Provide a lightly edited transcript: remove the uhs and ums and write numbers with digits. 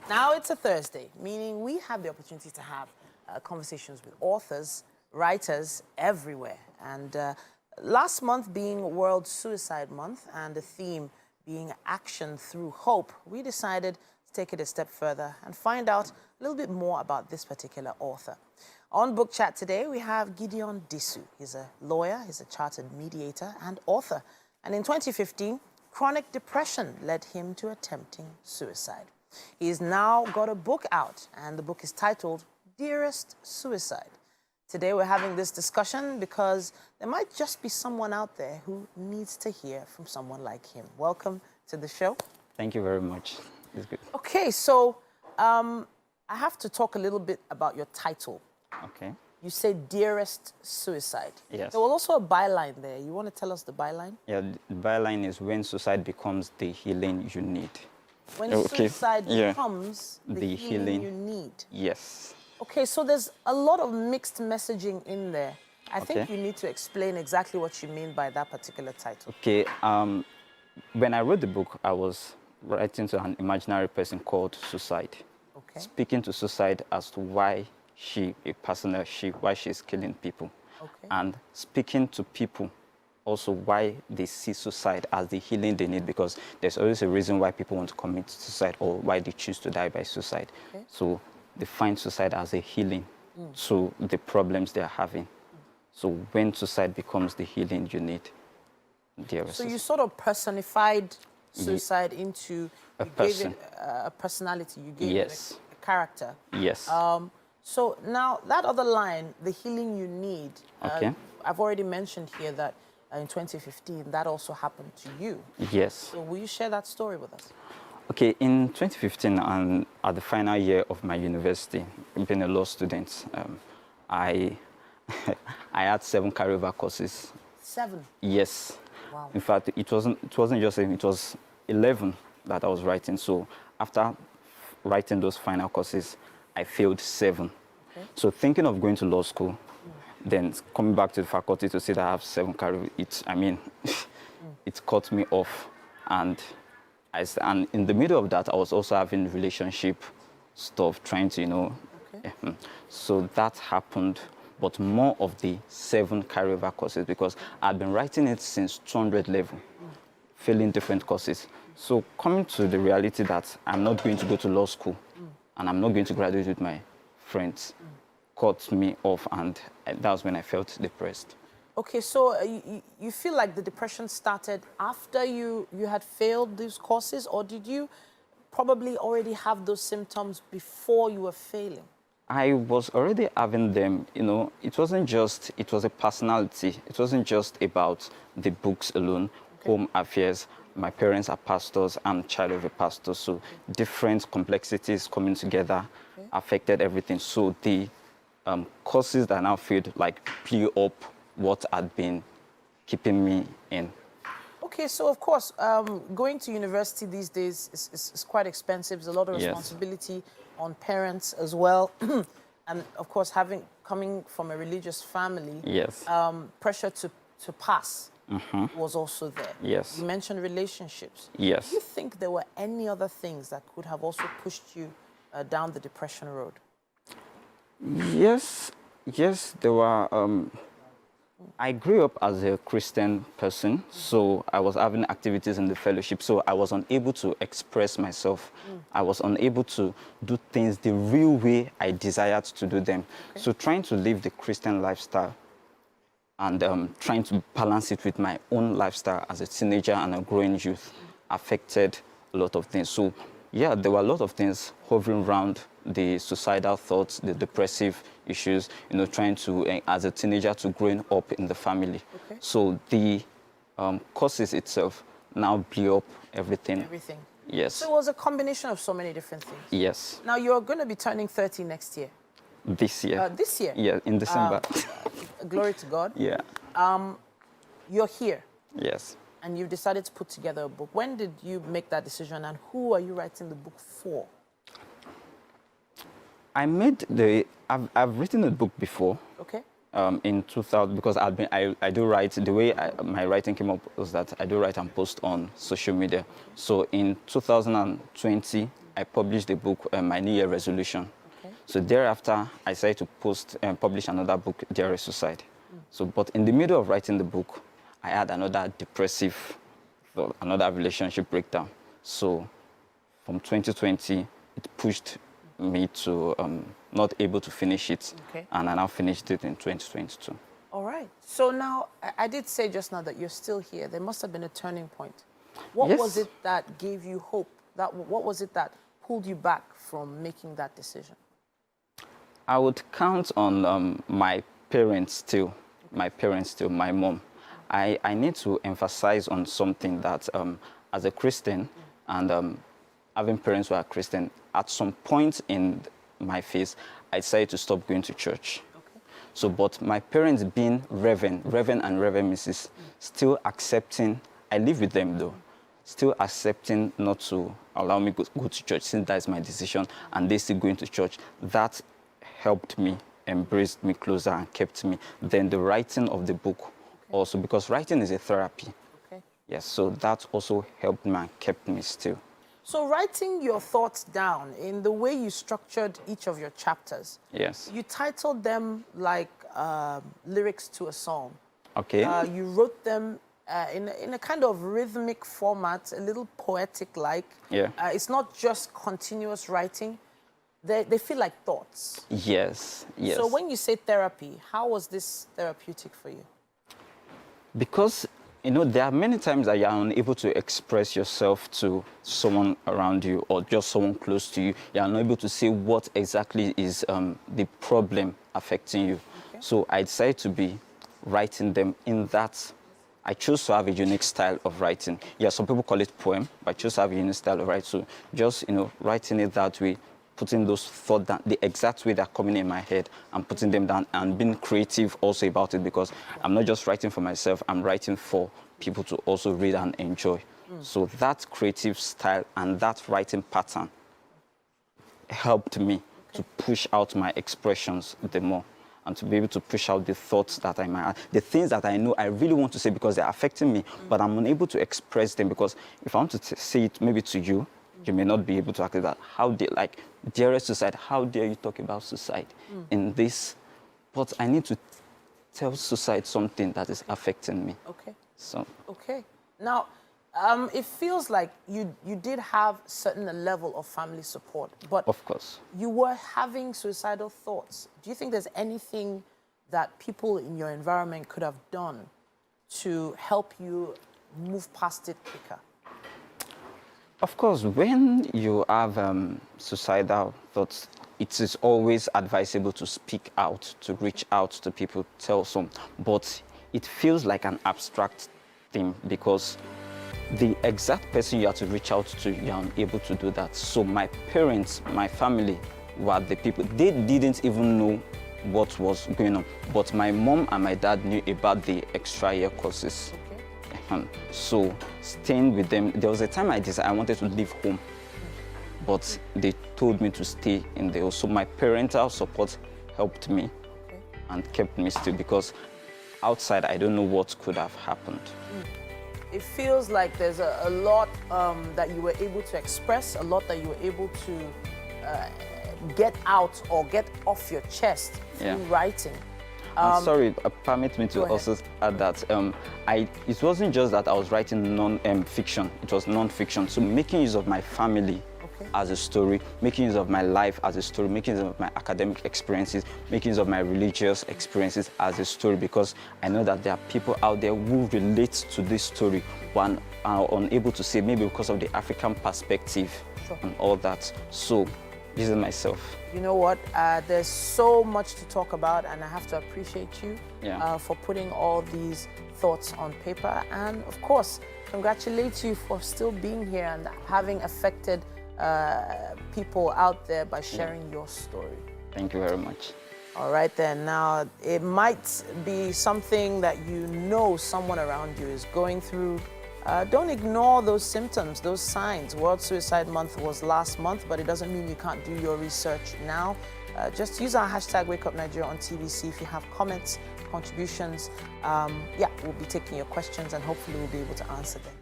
Now it's a Thursday, meaning we have the opportunity to have conversations with authors, writers everywhere. And last month being World Suicide Month and the theme being action through hope, we decided to take it a step further and find out a little bit more about this particular author. On Book Chat today, we have Gideon Disu. He's a lawyer, he's a chartered mediator and author. And in 2015, chronic depression led him to attempting suicide. He's now got a book out, and the book is titled Dearest Suicide. Today we're having this discussion because there might just be someone out there who needs to hear from someone like him. Welcome to the show. Thank you very much. It's good. Okay, so I have to talk a little bit about your title. Okay. You say Dearest Suicide. Yes. There was also a byline there. You want to tell us the byline? Yeah, the byline is when suicide becomes the healing you need. When Okay. suicide Yeah. becomes the healing you need. Yes. Okay, so there's a lot of mixed messaging in there. I think Okay. you need to explain exactly what you mean by that particular title. Okay. When I wrote the book, I was writing to an imaginary person called Suicide, Okay. speaking to Suicide as to why why she's killing people, Okay. and speaking to people also why they see suicide as the healing they need, because there's always a reason why people want to commit suicide or why they choose to die by suicide. Okay. So they find suicide as a healing to the problems they're having. So when suicide becomes the healing you need, dearest. So you sort of personified suicide into, A you gave person. it a personality, you gave Yes. it a character. Yes. So now that other line, the healing you need, Okay. I've already mentioned here that in 2015, that also happened to you. Yes. So will you share that story with us? Okay, in 2015, and at the final year of my university, being a law student, I I had 7 carryover courses. 7. Yes. Wow. In fact, it wasn't just 7, it was 11 that I was writing. So after writing those final courses, I failed 7. Okay. So thinking of going to law school, then coming back to the faculty to see that I have 7 carryover, it cut me off. And in the middle of that, I was also having relationship stuff, trying to, Okay. So that happened, but more of the 7 carryover courses, because I'd been writing it since 200 level, failing different courses. So coming to the reality that I'm not going to go to law school and I'm not going to graduate with my friends cut me off, and that was when I felt depressed. Okay, so you feel like the depression started after you had failed these courses, or did you probably already have those symptoms before you were failing? I was already having them, it was a personality. It wasn't just about the books alone, home affairs. My parents are pastors, I'm child of a pastor, so different complexities coming together affected everything. So the courses that I now feel like blew up what had been keeping me in. Okay, so of course, going to university these days is quite expensive. There's a lot of Yes. responsibility on parents as well. And of course, coming from a religious family, Yes. pressure to pass was also there. Yes. You mentioned relationships. Yes. Do you think there were any other things that could have also pushed you down the depression road? Yes, there were. I grew up as a Christian person, so I was having activities in the fellowship, so I was unable to express myself. I was unable to do things the real way I desired to do them. Okay. So trying to live the Christian lifestyle and trying to balance it with my own lifestyle as a teenager and a growing youth affected a lot of things. So yeah, there were a lot of things hovering around the suicidal thoughts, the depressive issues, trying to, as a teenager, to growing up in the family. Okay. So the courses itself now blew up everything. Everything. Yes. So it was a combination of so many different things. Yes. Now, you're going to be turning 30 next year. This year. This year? Yeah, in December. Glory to God. Yeah. You're here, Yes. and you've decided to put together a book. When did you make that decision, and who are you writing the book for? I've written a book before. Okay. In 2000, because I do write. The way my writing came up was that I do write and post on social media. So in 2020, I published the book, my New Year resolution. Okay. So thereafter, I decided to publish another book, Dearest Suicide. So, but in the middle of writing the book, I had another another relationship breakdown. So from 2020, it pushed me to not able to finish it. Okay. And I now finished it in 2022. All right. So now, I did say just now that you're still here. There must have been a turning point. What Yes. was it that gave you hope? What was it that pulled you back from making that decision? I would count on my parents still, my mom. I need to emphasize on something that as a Christian and having parents who are Christian, at some point in my phase, I decided to stop going to church. Okay. So, but my parents being Reverend and Reverend Mrs., still accepting, I live with them though, still accepting not to allow me to go to church since that is my decision, and they still going to church. That helped me, embraced me closer and kept me. Then the writing of the book also, because writing is a therapy. Okay. Yes, so that also helped me and kept me still. So writing your thoughts down in the way you structured each of your chapters, Yes. you titled them like lyrics to a song. Okay. You wrote them in a kind of rhythmic format, a little poetic-like. Yeah. It's not just continuous writing. They feel like thoughts. Yes, yes. So when you say therapy, how was this therapeutic for you? Because, you know, there are many times that you are unable to express yourself to someone around you or just someone close to you. You are unable to say what exactly is the problem affecting you. Okay. So I decided to be writing them in that. I chose to have a unique style of writing. Yeah, some people call it poem, but I chose to have a unique style of writing. So just, you know, writing it that way, putting those thoughts down, the exact way they're coming in my head, and putting them down and being creative also about it, because I'm not just writing for myself, I'm writing for people to also read and enjoy. So that creative style and that writing pattern helped me to push out my expressions the more, and to be able to push out the thoughts that I might have, the things that I know I really want to say because they're affecting me, but I'm unable to express them, because if I want to say it maybe to you, you may not be able to act that. How dare, like, Dearest Suicide, how dare you talk about suicide in this? But I need to tell suicide something that is affecting me. Okay. So. Okay. Now, it feels like you did have certain level of family support, but Of course. you were having suicidal thoughts. Do you think there's anything that people in your environment could have done to help you move past it quicker? Of course, when you have suicidal thoughts, it is always advisable to speak out, to reach out to people, tell some. But it feels like an abstract thing, because the exact person you have to reach out to, you're unable to do that. So my parents, my family were the people. They didn't even know what was going on. But my mom and my dad knew about the extra year courses. So staying with them, there was a time I decided I wanted to leave home, but they told me to stay in the house. So my parental support helped me and kept me still, because outside I don't know what could have happened. It feels like there's a lot that you were able to express, a lot that you were able to get out or get off your chest through writing. Sorry, permit me to also add that it wasn't just that I was writing non-fiction, it was non-fiction. So making use of my family as a story, making use of my life as a story, making use of my academic experiences, making use of my religious experiences as a story, because I know that there are people out there who relate to this story but are unable to say, maybe because of the African perspective and all that. So this is myself. You know what? There's so much to talk about, and I have to appreciate you for putting all these thoughts on paper. And of course, congratulate you for still being here and having affected people out there by sharing your story. Thank you very much. All right then. Now, it might be something that you know someone around you is going through. Don't ignore those symptoms, those signs. World Suicide Month was last month, but it doesn't mean you can't do your research now. Just use our hashtag Wake Up Nigeria on TVC if you have comments, contributions. We'll be taking your questions, and hopefully we'll be able to answer them.